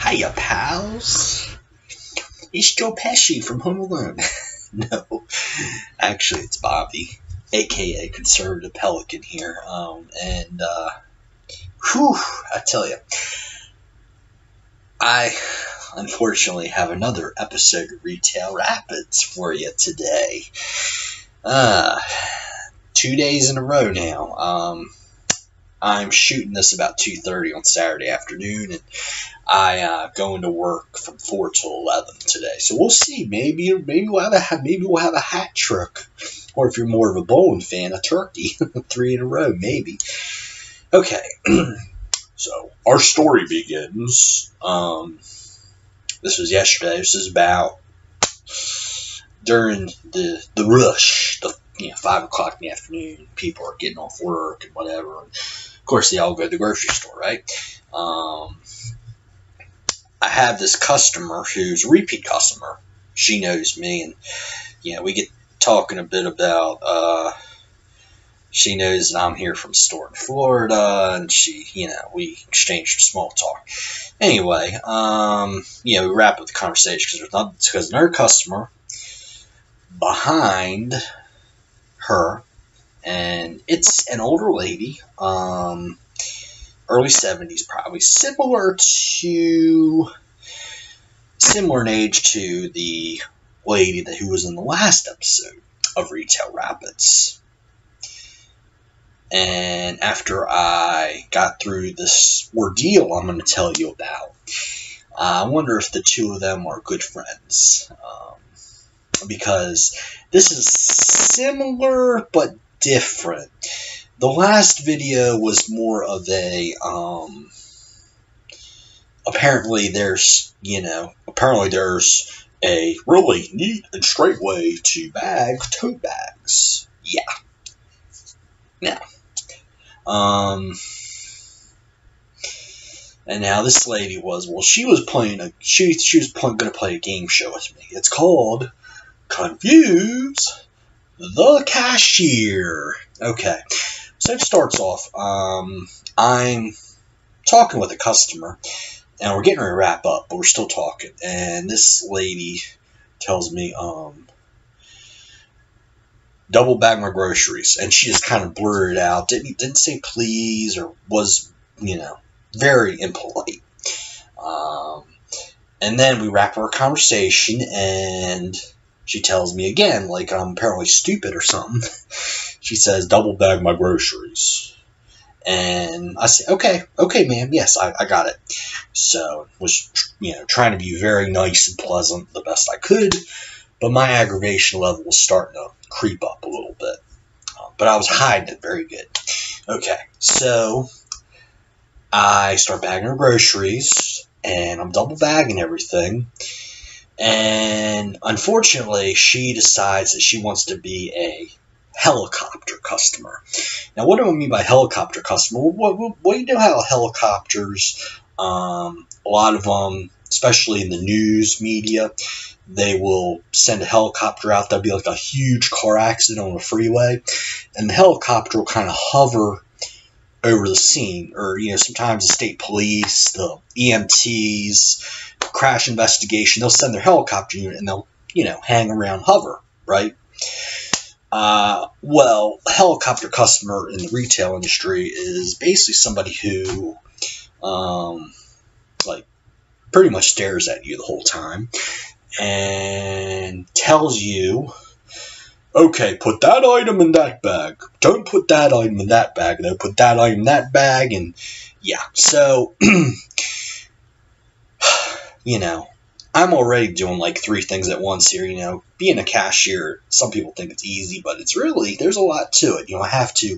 Hiya, pals. It's Joe Pesci from Home Alone. No, actually, it's Bobby, aka Conservative Pelican here. I tell you, I unfortunately have another episode of Retail Rapids for you today. 2 days in a row now. I'm shooting this about 2:30 on Saturday afternoon, and I go into work from 4 till 11 today. So we'll see. Maybe we'll have a hat trick, or if you're more of a bowling fan, a turkey. 3 in a row, maybe. Okay. So our story begins. This was yesterday. This is about during the rush, 5 o'clock in the afternoon. People are getting off work and whatever. And of course, they all go to the grocery store, right? I have this customer who's a repeat customer. She knows me, and we get talking a bit about. She knows that I'm here from a store in Florida, and we exchanged small talk. Anyway, we wrap up the conversation because another customer behind her, and it's an older lady, early 70s, probably similar in age to the lady who was in the last episode of Retail Rapids. And after I got through this ordeal I'm going to tell you about, I wonder if the two of them are good friends. Because this is similar but different. The last video was more of a, apparently there's a really neat and straight way to bag tote bags. Yeah. Now, and now this lady she was going to play a game show with me. It's called Confuse the Cashier. Okay, so it starts off, I'm talking with a customer, and we're getting ready to wrap up, but we're still talking, and this lady tells me, double bag my groceries, and she just kind of blurted out, didn't say please, or was, very impolite. And then we wrap our conversation, and she tells me again, like I'm apparently stupid or something. She says, double bag my groceries. And I say, okay, ma'am, yes, I got it. So, was, trying to be very nice and pleasant the best I could, but my aggravation level was starting to creep up a little bit. But I was hiding it very good. Okay, so I start bagging her groceries, and I'm double bagging everything. And unfortunately, she decides that she wants to be a helicopter customer. Now, what do I mean by helicopter customer? Well, you know how helicopters, a lot of them, especially in the news media, they will send a helicopter out. There'll be like a huge car accident on a freeway, and the helicopter will kind of hover over the scene. Or, sometimes the state police, the EMTs, crash investigation, they'll send their helicopter unit, and they'll, hang around, hover, right? Well, a helicopter customer in the retail industry is basically somebody who, pretty much stares at you the whole time and tells you, okay, put that item in that bag. Don't put that item in that bag. No, put that item in that bag. And yeah, so, I'm already doing like 3 things at once here. Being a cashier, some people think it's easy, but it's really, there's a lot to it. I have to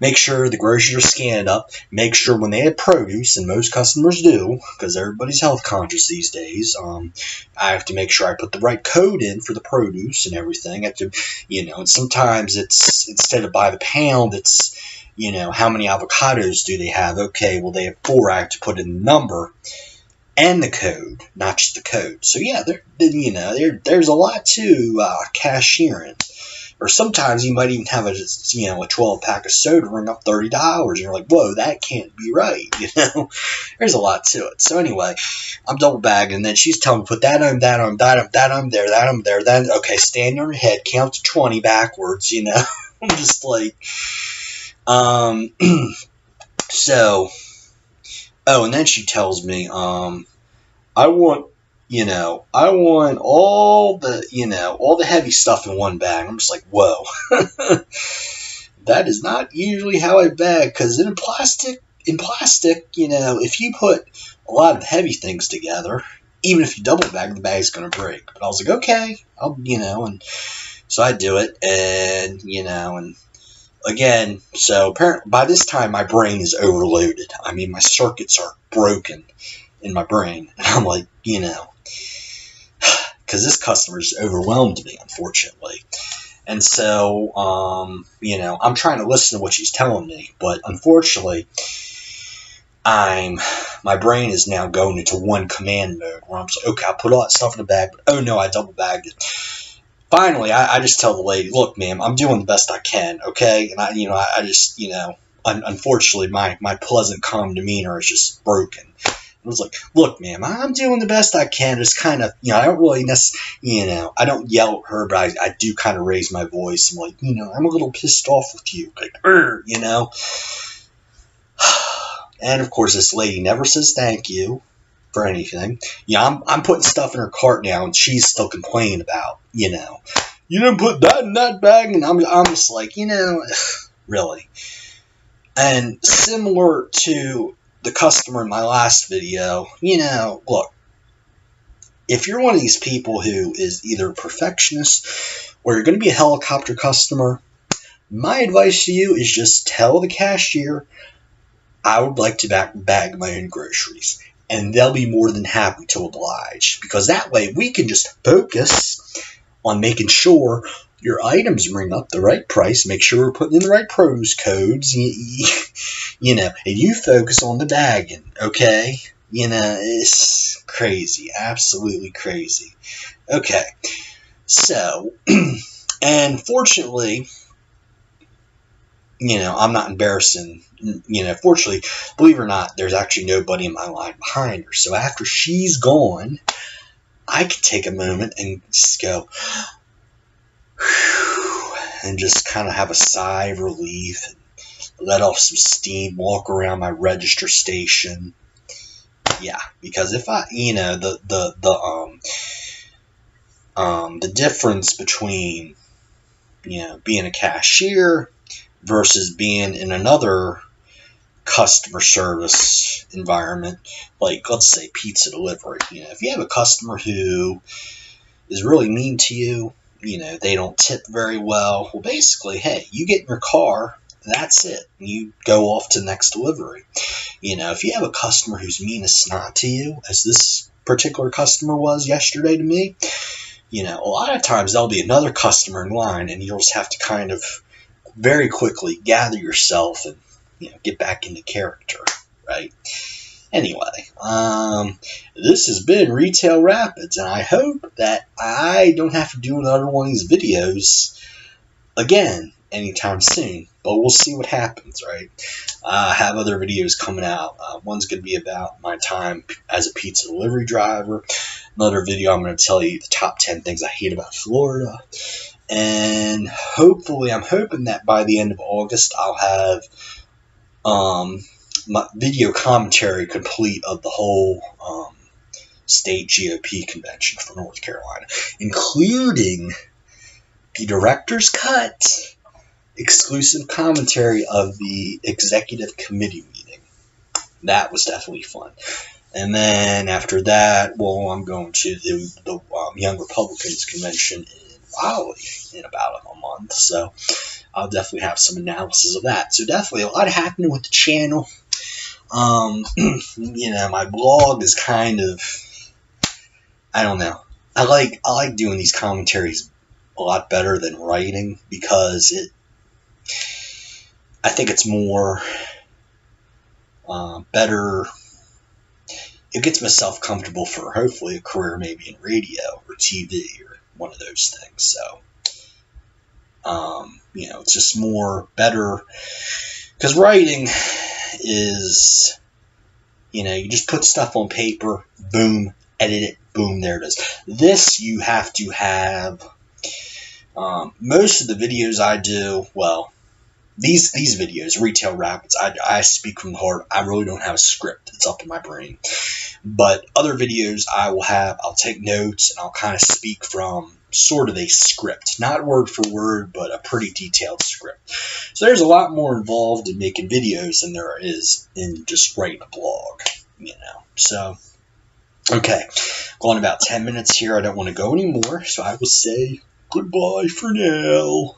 make sure the groceries are scanned up, make sure when they have produce, and most customers do, because everybody's health conscious these days, I have to make sure I put the right code in for the produce and everything. I have to, and sometimes it's, instead of by the pound, it's, how many avocados do they have? Okay, well, they have 4, I have to put in the number and the code, not just the code. So yeah, there's a lot to cashiering. Or sometimes you might even have a 12-pack of soda ring up $30, and you're like, whoa, that can't be right, There's a lot to it. So anyway, I'm double bagging, and then she's telling me, put that on, that on, that on there, that on there, then, okay, stand on your head, count to 20 backwards, I'm just like, so, oh, and then she tells me, I want all the heavy stuff in one bag. I'm just like, whoa. That is not usually how I bag, because in plastic, if you put a lot of heavy things together, even if you double bag, the bag's going to break. But I was like, okay, and so I do it, and, and again, so apparently by this time my brain is overloaded. I mean, my circuits are broken in my brain. And I'm like, because this customer's overwhelmed me, unfortunately. And so, I'm trying to listen to what she's telling me, but unfortunately, my brain is now going into one command mode where I'm just like, okay, I'll put all that stuff in the bag, but oh no, I double bagged it. Finally, I just tell the lady, look, ma'am, I'm doing the best I can, okay? And I just, unfortunately, my pleasant, calm demeanor is just broken. I was like, look, ma'am, I'm doing the best I can. It's kind of, I don't really I don't yell at her, but I do kind of raise my voice. I'm like, I'm a little pissed off with you. Like, And of course, this lady never says thank you for anything. I'm putting stuff in her cart now, and she's still complaining about, you didn't put that in that bag. And I'm just like, really. And similar to the customer in my last video, look, if you're one of these people who is either a perfectionist or you're going to be a helicopter customer, my advice to you is just tell the cashier, I would like to bag my own groceries. And they'll be more than happy to oblige. Because that way we can just focus on making sure your items ring up the right price, make sure we're putting in the right pros codes, and you focus on the bagging, okay? It's crazy, absolutely crazy. Okay, so, and fortunately, I'm not embarrassing, fortunately, believe it or not, there's actually nobody in my line behind her. So after she's gone, I can take a moment and just go, and just kind of have a sigh of relief and let off some steam, walk around my register station. Yeah, because if I, the difference between, being a cashier versus being in another customer service environment, like let's say pizza delivery. If you have a customer who is really mean to you, they don't tip very well. Well, basically, hey, you get in your car, that's it. You go off to the next delivery. If you have a customer who's mean as snot to you, as this particular customer was yesterday to me, a lot of times there'll be another customer in line, and you'll just have to kind of very quickly gather yourself and, get back into character, right? Anyway, this has been Retail Rapids, and I hope that I don't have to do another one of these videos again anytime soon, but we'll see what happens, right? I have other videos coming out. One's going to be about my time as a pizza delivery driver. Another video, I'm going to tell you the top 10 things I hate about Florida. And hopefully, I'm hoping that by the end of August, I'll have my video commentary complete of the whole state GOP convention for North Carolina, including the director's cut exclusive commentary of the executive committee meeting. That was definitely fun. And then after that, well, I'm going to the Young Republicans convention in Raleigh in about a month, so I'll definitely have some analysis of that. So definitely a lot happening with the channel. My blog is kind of, I don't know. I like doing these commentaries a lot better than writing, because I think it's more better. It gets myself comfortable for hopefully a career maybe in radio or TV or one of those things. So It's just more better, because writing is, you just put stuff on paper, boom, edit it, boom, there it is. This, you have to have, most of the videos I do, well, these videos, Retail Rapids, I speak from the heart. I really don't have a script. It's up in my brain. But other videos I'll take notes, and I'll kind of speak from sort of a script. Not word for word, but a pretty detailed script. So there's a lot more involved in making videos than there is in just writing a blog, So, okay, going about 10 minutes here. I don't want to go anymore, so I will say goodbye for now.